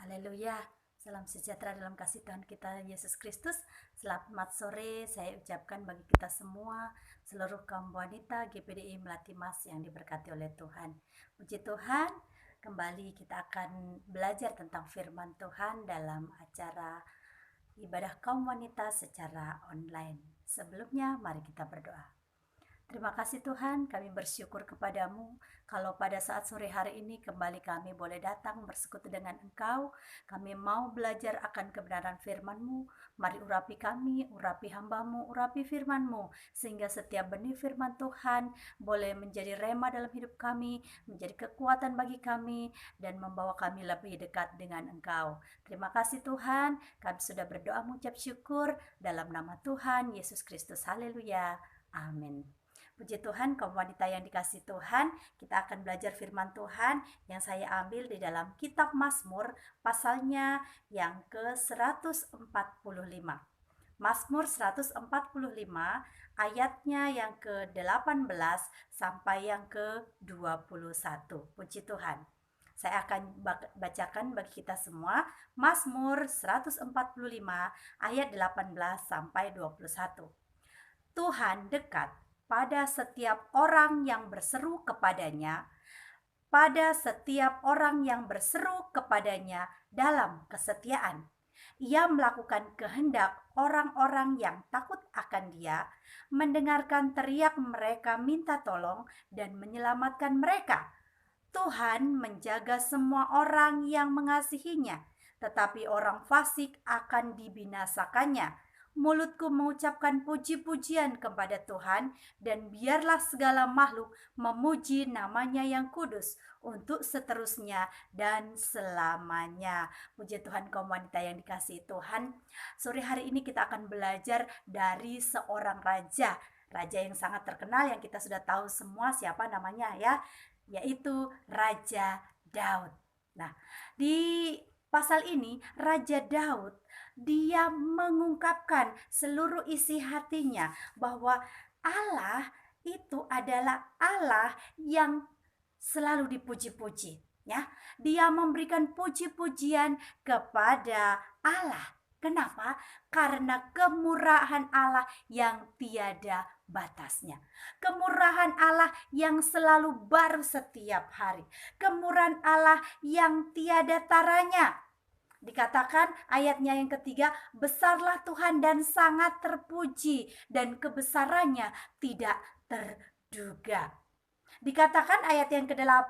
Haleluya, salam sejahtera dalam kasih Tuhan kita Yesus Kristus. Selamat sore saya ucapkan bagi kita semua, seluruh kaum wanita GPDI Melati Mas yang diberkati oleh Tuhan. Puji Tuhan, kembali kita akan belajar tentang firman Tuhan dalam acara ibadah kaum wanita secara online. Sebelumnya mari kita berdoa. Terima kasih Tuhan, kami bersyukur kepadamu kalau pada saat sore hari ini kembali kami boleh datang bersekutu dengan Engkau. Kami mau belajar akan kebenaran firman-Mu. Mari urapi kami, urapi hamba-Mu, urapi firman-Mu, sehingga setiap benih firman Tuhan boleh menjadi rema dalam hidup kami, menjadi kekuatan bagi kami, dan membawa kami lebih dekat dengan Engkau. Terima kasih Tuhan, kami sudah berdoa mengucap syukur dalam nama Tuhan Yesus Kristus. Haleluya, amin. Puji Tuhan, kaum wanita yang dikasihi Tuhan, kita akan belajar firman Tuhan yang saya ambil di dalam kitab Mazmur, pasalnya yang ke-145. Mazmur 145, ayatnya yang ke-18 sampai yang ke-21. Puji Tuhan. Saya akan bacakan bagi kita semua Mazmur 145 ayat 18 sampai 21. Tuhan dekat pada setiap orang yang berseru kepadanya, pada setiap orang yang berseru kepadanya dalam kesetiaan. Ia melakukan kehendak orang-orang yang takut akan Dia, mendengarkan teriak mereka minta tolong dan menyelamatkan mereka. Tuhan menjaga semua orang yang mengasihinya, tetapi orang fasik akan dibinasakannya. Mulutku mengucapkan puji-pujian kepada Tuhan, dan biarlah segala makhluk memuji namanya yang kudus untuk seterusnya dan selamanya. Puji Tuhan, kaum wanita yang dikasihi Tuhan. Sore hari ini kita akan belajar dari seorang raja yang sangat terkenal yang kita sudah tahu semua siapa namanya ya, yaitu Raja Daud. Nah, di pasal ini Raja Daud dia mengungkapkan seluruh isi hatinya bahwa Allah itu adalah Allah yang selalu dipuji-puji, ya. Dia memberikan puji-pujian kepada Allah. Kenapa? Karena kemurahan Allah yang tiada batasnya. Kemurahan Allah yang selalu baru setiap hari. Kemurahan Allah yang tiada taranya. Dikatakan ayatnya yang ketiga, besarlah Tuhan dan sangat terpuji, dan kebesarannya tidak terduga. Dikatakan ayat yang ke-8,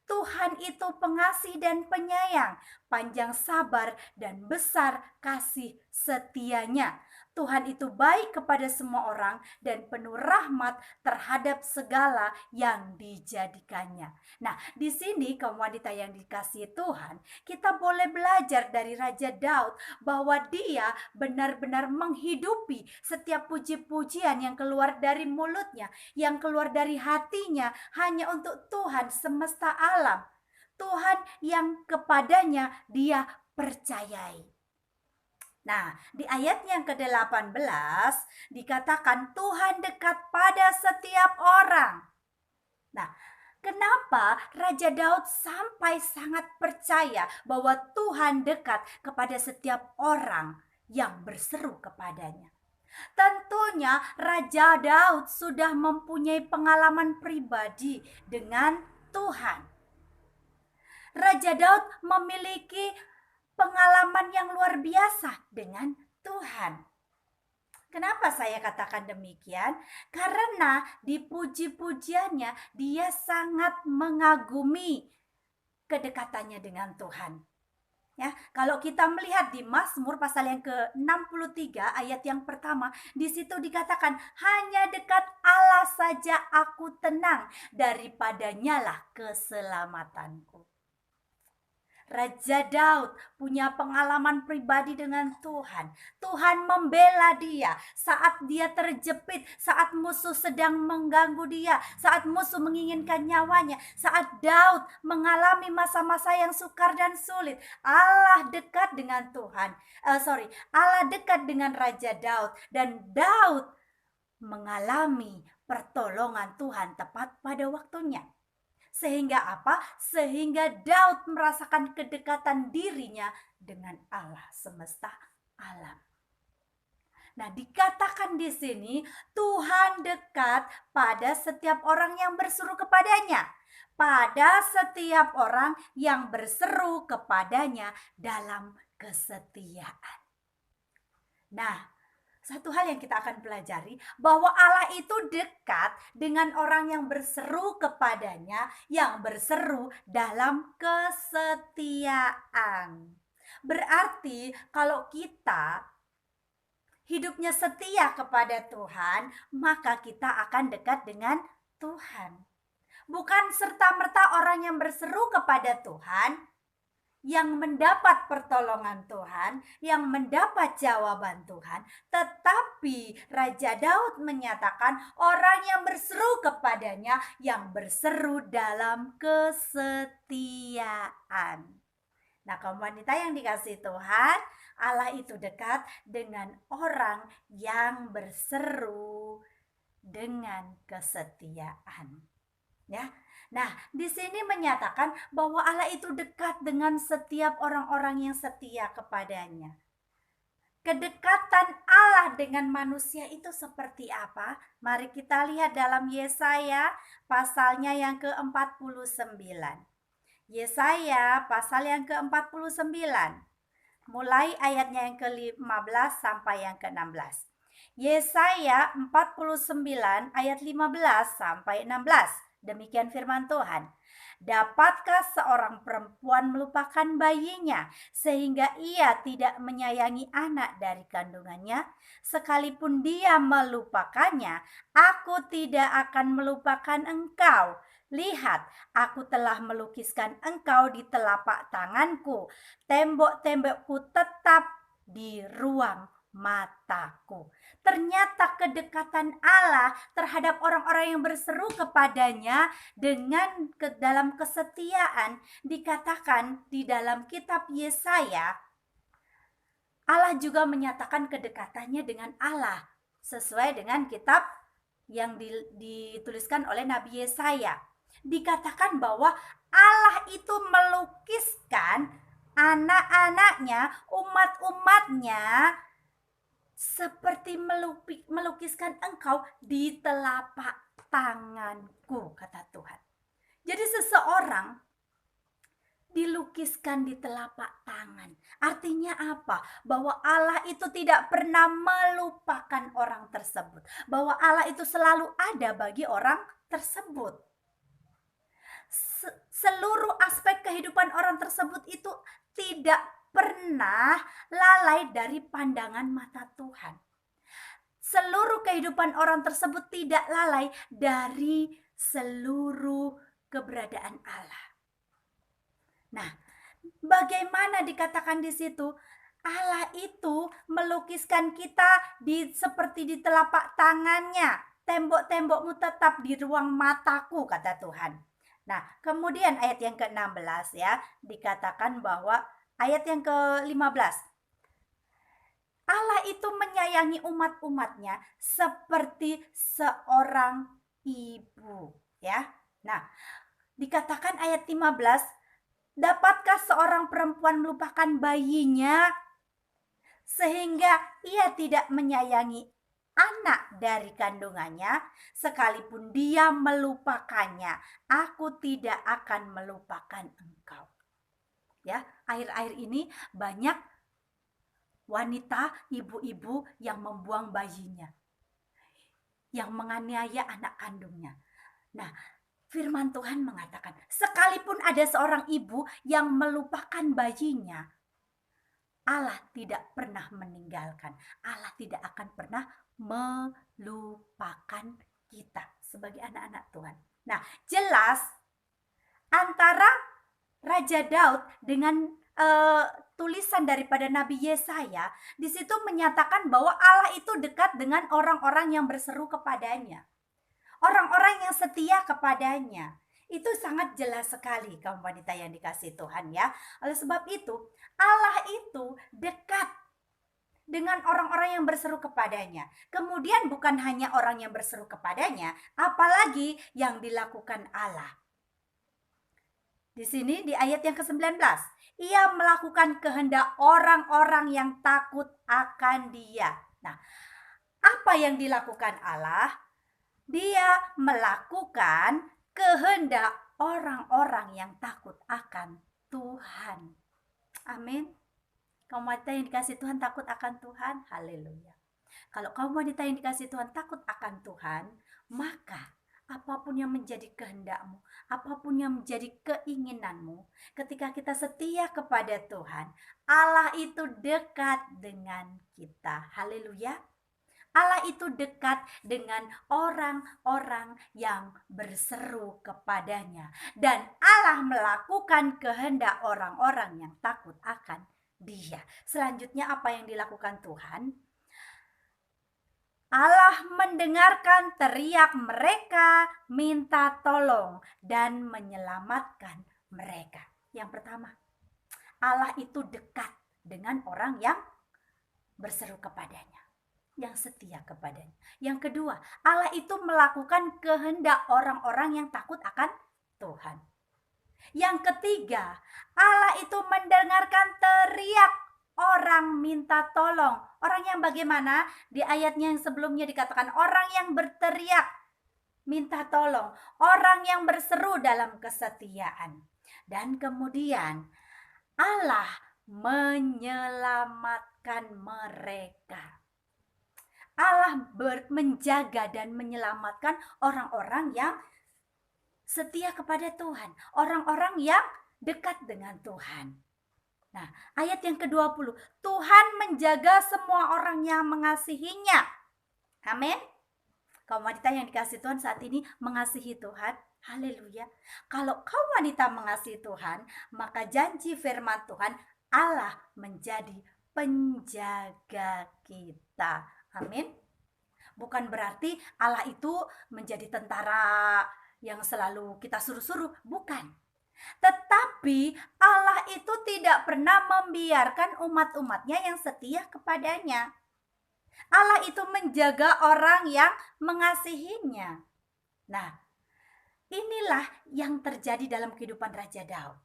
Tuhan itu pengasih dan penyayang, panjang sabar dan besar kasih setianya. Tuhan itu baik kepada semua orang dan penuh rahmat terhadap segala yang dijadikannya. Nah, di sini kaum wanita yang dikasihi Tuhan, kita boleh belajar dari Raja Daud bahwa dia benar-benar menghidupi setiap puji-pujian yang keluar dari mulutnya, yang keluar dari hatinya hanya untuk Tuhan semesta alam. Tuhan yang kepadanya dia percayai. Nah, di ayat yang ke-18 dikatakan Tuhan dekat pada setiap orang. Nah, kenapa Raja Daud sampai sangat percaya bahwa Tuhan dekat kepada setiap orang yang berseru kepadanya? Tentunya Raja Daud sudah mempunyai pengalaman pribadi dengan Tuhan. Raja Daud memiliki pengalaman yang luar biasa dengan Tuhan. Kenapa saya katakan demikian? Karena di puji-pujiannya dia sangat mengagumi kedekatannya dengan Tuhan. Ya, kalau kita melihat di Mazmur pasal yang ke-63 ayat yang pertama, di situ dikatakan hanya dekat Allah saja aku tenang, daripadanya lah keselamatanku. Raja Daud punya pengalaman pribadi dengan Tuhan. Tuhan membela dia saat dia terjepit, saat musuh sedang mengganggu dia, saat musuh menginginkan nyawanya, saat Daud mengalami masa-masa yang sukar dan sulit. Allah dekat dengan Allah dekat dengan Raja Daud, dan Daud mengalami pertolongan Tuhan tepat pada waktunya. Sehingga apa? Sehingga Daud merasakan kedekatan dirinya dengan Allah semesta alam. Nah, dikatakan di sini Tuhan dekat pada setiap orang yang berseru kepadanya. Pada setiap orang yang berseru kepadanya dalam kesetiaan. Nah, satu hal yang kita akan pelajari bahwa Allah itu dekat dengan orang yang berseru kepadanya, yang berseru dalam kesetiaan. Berarti kalau kita hidupnya setia kepada Tuhan, maka kita akan dekat dengan Tuhan. Bukan serta-merta orang yang berseru kepada Tuhan yang mendapat pertolongan Tuhan, yang mendapat jawaban Tuhan, tetapi Raja Daud menyatakan orang yang berseru kepadanya, yang berseru dalam kesetiaan. Nah, kaum wanita yang dikasihi Tuhan, Allah itu dekat dengan orang yang berseru dengan kesetiaan. Ya. Nah, di sini menyatakan bahwa Allah itu dekat dengan setiap orang-orang yang setia kepadanya. Kedekatan Allah dengan manusia itu seperti apa? Mari kita lihat dalam Yesaya pasalnya yang ke-49. Yesaya pasal yang ke-49. Mulai ayatnya yang ke-15 sampai yang ke-16. Yesaya 49 ayat 15 sampai 16. Demikian firman Tuhan. Dapatkah seorang perempuan melupakan bayinya sehingga ia tidak menyayangi anak dari kandungannya? Sekalipun dia melupakannya, aku tidak akan melupakan engkau. Lihat, aku telah melukiskan engkau di telapak tanganku. Tembok-tembokku tetap di ruang mataku. Ternyata kedekatan Allah terhadap orang-orang yang berseru kepadanya dengan dalam kesetiaan dikatakan di dalam kitab Yesaya. Allah juga menyatakan kedekatannya dengan Allah sesuai dengan kitab yang dituliskan oleh Nabi Yesaya. Dikatakan bahwa Allah itu melukiskan anak-anaknya, umat-umatnya seperti melukiskan engkau di telapak tanganku, kata Tuhan. Jadi seseorang dilukiskan di telapak tangan. Artinya apa? Bahwa Allah itu tidak pernah melupakan orang tersebut. Bahwa Allah itu selalu ada bagi orang tersebut. Seluruh aspek kehidupan orang tersebut itu tidak pernah lalai dari pandangan mata Tuhan. Seluruh kehidupan orang tersebut tidak lalai dari seluruh keberadaan Allah. Nah, bagaimana dikatakan di situ? Allah itu melukiskan kita seperti di telapak tangannya. Tembok-tembokmu tetap di ruang mataku, kata Tuhan. Nah, kemudian ayat yang ke-16 ya, dikatakan bahwa ayat yang ke-15. Allah itu menyayangi umat-umatnya seperti seorang ibu, ya. Nah, dikatakan ayat 15, dapatkah seorang perempuan melupakan bayinya sehingga ia tidak menyayangi anak dari kandungannya? Sekalipun dia melupakannya, aku tidak akan melupakan engkau. Ya, akhir-akhir ini banyak wanita, ibu-ibu yang membuang bayinya, yang menganiaya anak kandungnya. Nah, firman Tuhan mengatakan, sekalipun ada seorang ibu yang melupakan bayinya, Allah tidak pernah meninggalkan. Allah tidak akan pernah melupakan kita sebagai anak-anak Tuhan. Nah, jelas antara Raja Daud dengan tulisan daripada Nabi Yesaya, di situ menyatakan bahwa Allah itu dekat dengan orang-orang yang berseru kepadanya. Orang-orang yang setia kepadanya. Itu sangat jelas sekali kaum wanita yang dikasihi Tuhan ya. Oleh sebab itu, Allah itu dekat dengan orang-orang yang berseru kepadanya. Kemudian bukan hanya orang yang berseru kepadanya, apalagi yang dilakukan Allah. Di sini di ayat yang ke-19, ia melakukan kehendak orang-orang yang takut akan Dia. Nah, apa yang dilakukan Allah? Dia melakukan kehendak orang-orang yang takut akan Tuhan. Amin. Kaum wanita yang dikasih Tuhan takut akan Tuhan. Haleluya. Kalau kaum wanita yang dikasih Tuhan takut akan Tuhan, maka apapun yang menjadi kehendakmu, apapun yang menjadi keinginanmu, ketika kita setia kepada Tuhan, Allah itu dekat dengan kita. Haleluya. Allah itu dekat dengan orang-orang yang berseru kepadanya. Dan Allah melakukan kehendak orang-orang yang takut akan Dia. Selanjutnya apa yang dilakukan Tuhan? Allah mendengarkan teriak mereka, minta tolong, dan menyelamatkan mereka. Yang pertama, Allah itu dekat dengan orang yang berseru kepadanya, yang setia kepadanya. Yang kedua, Allah itu melakukan kehendak orang-orang yang takut akan Tuhan. Yang ketiga, Allah itu mendengarkan teriak orang minta tolong. Orang yang bagaimana? Di ayatnya yang sebelumnya dikatakan orang yang berteriak minta tolong, orang yang berseru dalam kesetiaan. Dan kemudian Allah menyelamatkan mereka. Allah menjaga dan menyelamatkan orang-orang yang setia kepada Tuhan, orang-orang yang dekat dengan Tuhan. Nah, ayat yang ke-20, Tuhan menjaga semua orang yang mengasihinya. Amin. Kaum wanita yang dikasihi Tuhan saat ini mengasihi Tuhan. Haleluya. Kalau kaum wanita mengasihi Tuhan, maka janji firman Tuhan, Allah menjadi penjaga kita. Amin. Bukan berarti Allah itu menjadi tentara yang selalu kita suruh-suruh, bukan. Tetapi Allah itu tidak pernah membiarkan umat-umatnya yang setia kepadanya. Allah itu menjaga orang yang mengasihinya. Nah, inilah yang terjadi dalam kehidupan Raja Daud.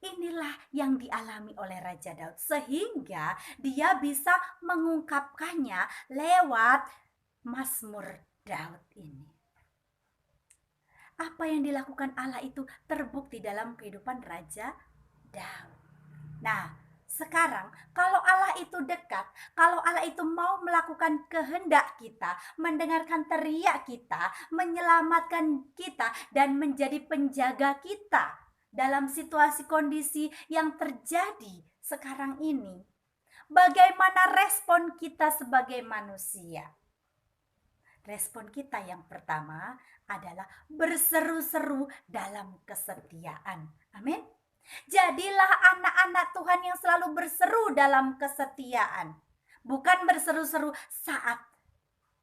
Inilah yang dialami oleh Raja Daud, sehingga dia bisa mengungkapkannya lewat Mazmur Daud ini. Apa yang dilakukan Allah itu terbukti dalam kehidupan Raja Daud. Nah, sekarang kalau Allah itu dekat, kalau Allah itu mau melakukan kehendak kita, mendengarkan teriak kita, menyelamatkan kita, dan menjadi penjaga kita dalam situasi kondisi yang terjadi sekarang ini, bagaimana respon kita sebagai manusia? Respon kita yang pertama adalah berseru-seru dalam kesetiaan. Amin. Jadilah anak-anak Tuhan yang selalu berseru dalam kesetiaan. Bukan berseru-seru saat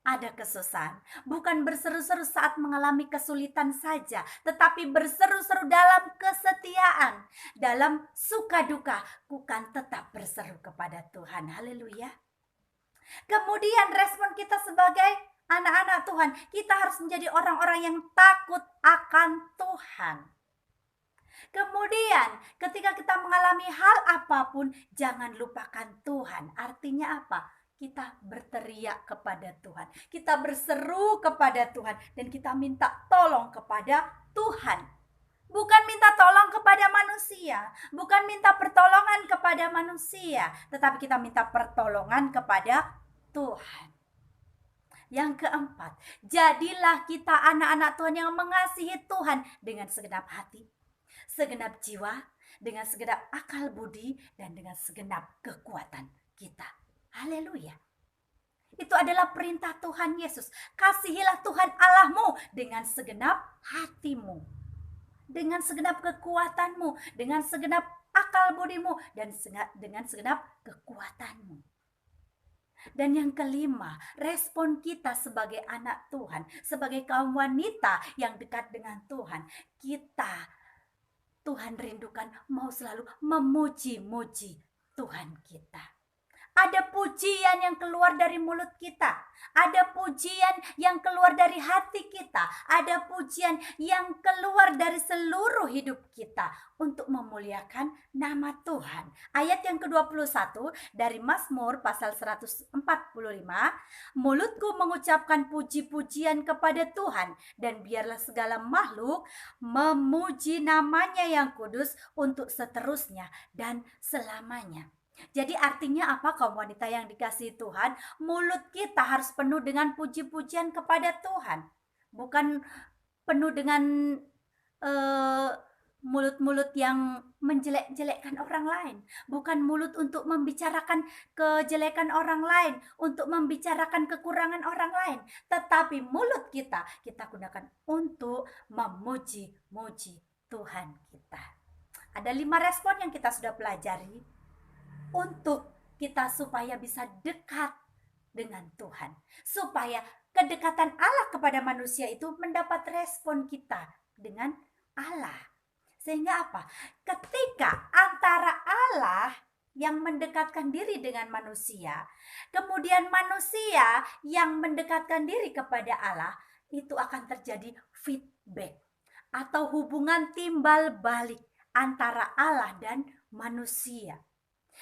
ada kesusahan, bukan berseru-seru saat mengalami kesulitan saja, tetapi berseru-seru dalam kesetiaan, dalam suka duka, bukan tetap berseru kepada Tuhan. Haleluya. Kemudian respon kita sebagai anak-anak Tuhan, kita harus menjadi orang-orang yang takut akan Tuhan. Kemudian ketika kita mengalami hal apapun, jangan lupakan Tuhan. Artinya apa? Kita berteriak kepada Tuhan, kita berseru kepada Tuhan, dan kita minta tolong kepada Tuhan. Bukan minta tolong kepada manusia, bukan minta pertolongan kepada manusia, tetapi kita minta pertolongan kepada Tuhan. Yang keempat, jadilah kita anak-anak Tuhan yang mengasihi Tuhan dengan segenap hati, segenap jiwa, dengan segenap akal budi, dan dengan segenap kekuatan kita. Haleluya. Itu adalah perintah Tuhan Yesus. Kasihilah Tuhan Allahmu dengan segenap hatimu, dengan segenap kekuatanmu, dengan segenap akal budimu, dan dengan segenap kekuatanmu. Dan yang kelima, respon kita sebagai anak Tuhan, sebagai kaum wanita yang dekat dengan Tuhan, Tuhan rindukan mau selalu memuji-muji Tuhan kita. Ada pujian yang keluar dari mulut kita, ada pujian yang keluar dari hati kita, ada pujian yang keluar dari seluruh hidup kita untuk memuliakan nama Tuhan. Ayat yang ke-21 dari Mazmur pasal 145, mulutku mengucapkan puji-pujian kepada Tuhan, dan biarlah segala makhluk memuji namanya yang kudus untuk seterusnya dan selamanya. Jadi artinya apa, kaum wanita yang dikasihi Tuhan? Mulut kita harus penuh dengan puji-pujian kepada Tuhan. Bukan penuh dengan mulut-mulut yang menjelek-jelekkan orang lain. Bukan mulut untuk membicarakan kejelekan orang lain, untuk membicarakan kekurangan orang lain. Tetapi mulut kita gunakan untuk memuji-muji Tuhan kita. Ada 5 respon yang kita sudah pelajari untuk kita supaya bisa dekat dengan Tuhan, supaya kedekatan Allah kepada manusia itu mendapat respon kita dengan Allah. Sehingga apa? Ketika antara Allah yang mendekatkan diri dengan manusia, kemudian manusia yang mendekatkan diri kepada Allah, itu akan terjadi feedback atau hubungan timbal balik antara Allah dan manusia.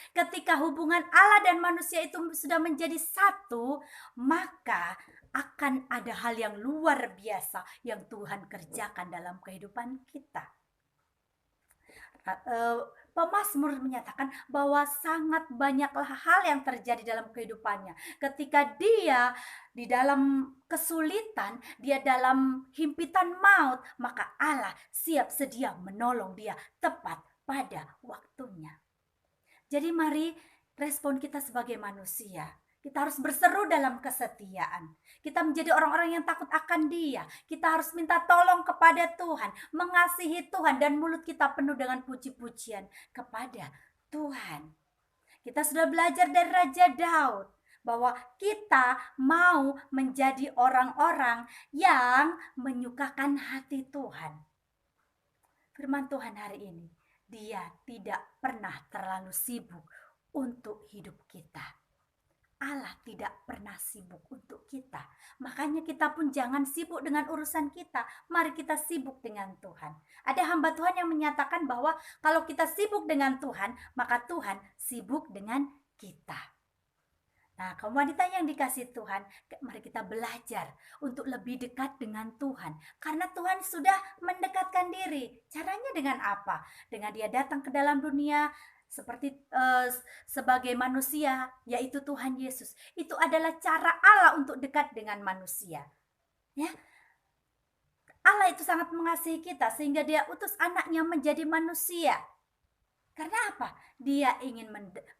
Ketika hubungan Allah dan manusia itu sudah menjadi satu, maka akan ada hal yang luar biasa yang Tuhan kerjakan dalam kehidupan kita. Pemazmur menyatakan bahwa sangat banyaklah hal yang terjadi dalam kehidupannya. Ketika dia di dalam kesulitan, dia dalam himpitan maut, maka Allah siap sedia menolong dia tepat pada waktunya. Jadi mari respon kita sebagai manusia. Kita harus berseru dalam kesetiaan. Kita menjadi orang-orang yang takut akan Dia. Kita harus minta tolong kepada Tuhan, mengasihi Tuhan, dan mulut kita penuh dengan puji-pujian kepada Tuhan. Kita sudah belajar dari Raja Daud bahwa kita mau menjadi orang-orang yang menyukakan hati Tuhan. Firman Tuhan hari ini, Dia tidak pernah terlalu sibuk untuk hidup kita. Allah tidak pernah sibuk untuk kita. Makanya kita pun jangan sibuk dengan urusan kita. Mari kita sibuk dengan Tuhan. Ada hamba Tuhan yang menyatakan bahwa kalau kita sibuk dengan Tuhan, maka Tuhan sibuk dengan kita. Nah, kaum wanita yang dikasihi Tuhan, mari kita belajar untuk lebih dekat dengan Tuhan. Karena Tuhan sudah mendekatkan diri. Caranya dengan apa? Dengan Dia datang ke dalam dunia seperti sebagai manusia, yaitu Tuhan Yesus. Itu adalah cara Allah untuk dekat dengan manusia. Ya. Allah itu sangat mengasihi kita sehingga Dia utus anaknya menjadi manusia. Karena apa? Dia ingin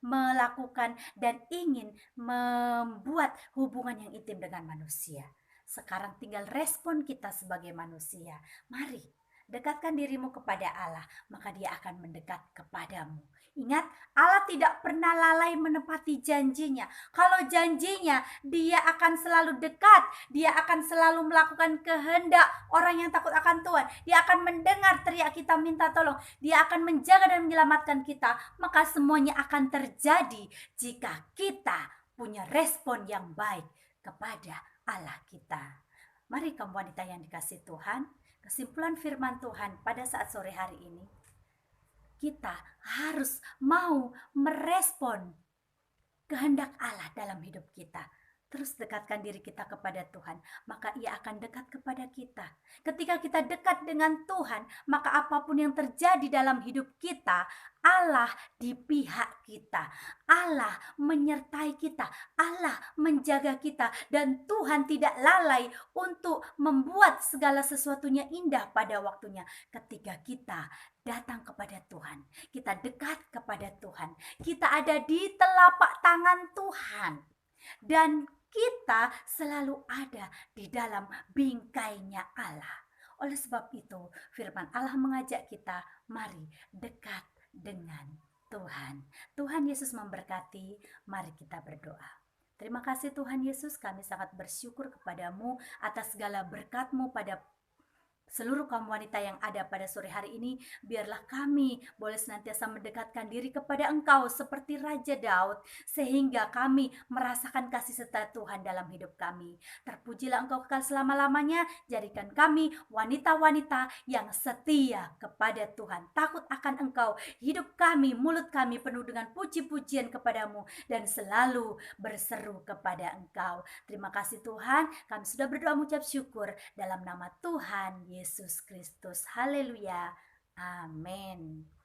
melakukan dan ingin membuat hubungan yang intim dengan manusia. Sekarang tinggal respon kita sebagai manusia. Mari, dekatkan dirimu kepada Allah, maka Dia akan mendekat kepadamu. Ingat, Allah tidak pernah lalai menepati janjinya. Kalau janjinya, Dia akan selalu dekat. Dia akan selalu melakukan kehendak orang yang takut akan Tuhan. Dia akan mendengar teriak kita minta tolong. Dia akan menjaga dan menyelamatkan kita. Maka semuanya akan terjadi jika kita punya respon yang baik kepada Allah kita. Mari kaum wanita yang dikasihi Tuhan, kesimpulan firman Tuhan pada saat sore hari ini, kita harus mau merespon kehendak Allah dalam hidup kita. Terus dekatkan diri kita kepada Tuhan, maka Ia akan dekat kepada kita. Ketika kita dekat dengan Tuhan, maka apapun yang terjadi dalam hidup kita, Allah di pihak kita. Allah menyertai kita, Allah menjaga kita, dan Tuhan tidak lalai untuk membuat segala sesuatunya indah pada waktunya. Ketika kita datang kepada Tuhan, kita dekat kepada Tuhan, kita ada di telapak tangan Tuhan, dan kita selalu ada di dalam bingkainya Allah. Oleh sebab itu, firman Allah mengajak kita, mari dekat dengan Tuhan. Tuhan Yesus memberkati, mari kita berdoa. Terima kasih Tuhan Yesus, kami sangat bersyukur kepadamu atas segala berkat-Mu pada seluruh kaum wanita yang ada pada sore hari ini, biarlah kami boleh senantiasa mendekatkan diri kepada Engkau seperti Raja Daud, sehingga kami merasakan kasih serta Tuhan dalam hidup kami. Terpujilah Engkau kekal selama-lamanya, jadikan kami wanita-wanita yang setia kepada Tuhan, takut akan Engkau, hidup kami, mulut kami penuh dengan puji-pujian kepadamu, dan selalu berseru kepada Engkau. Terima kasih Tuhan, kami sudah berdoa mengucap syukur dalam nama Tuhan Yesus Kristus. Haleluya. Amin.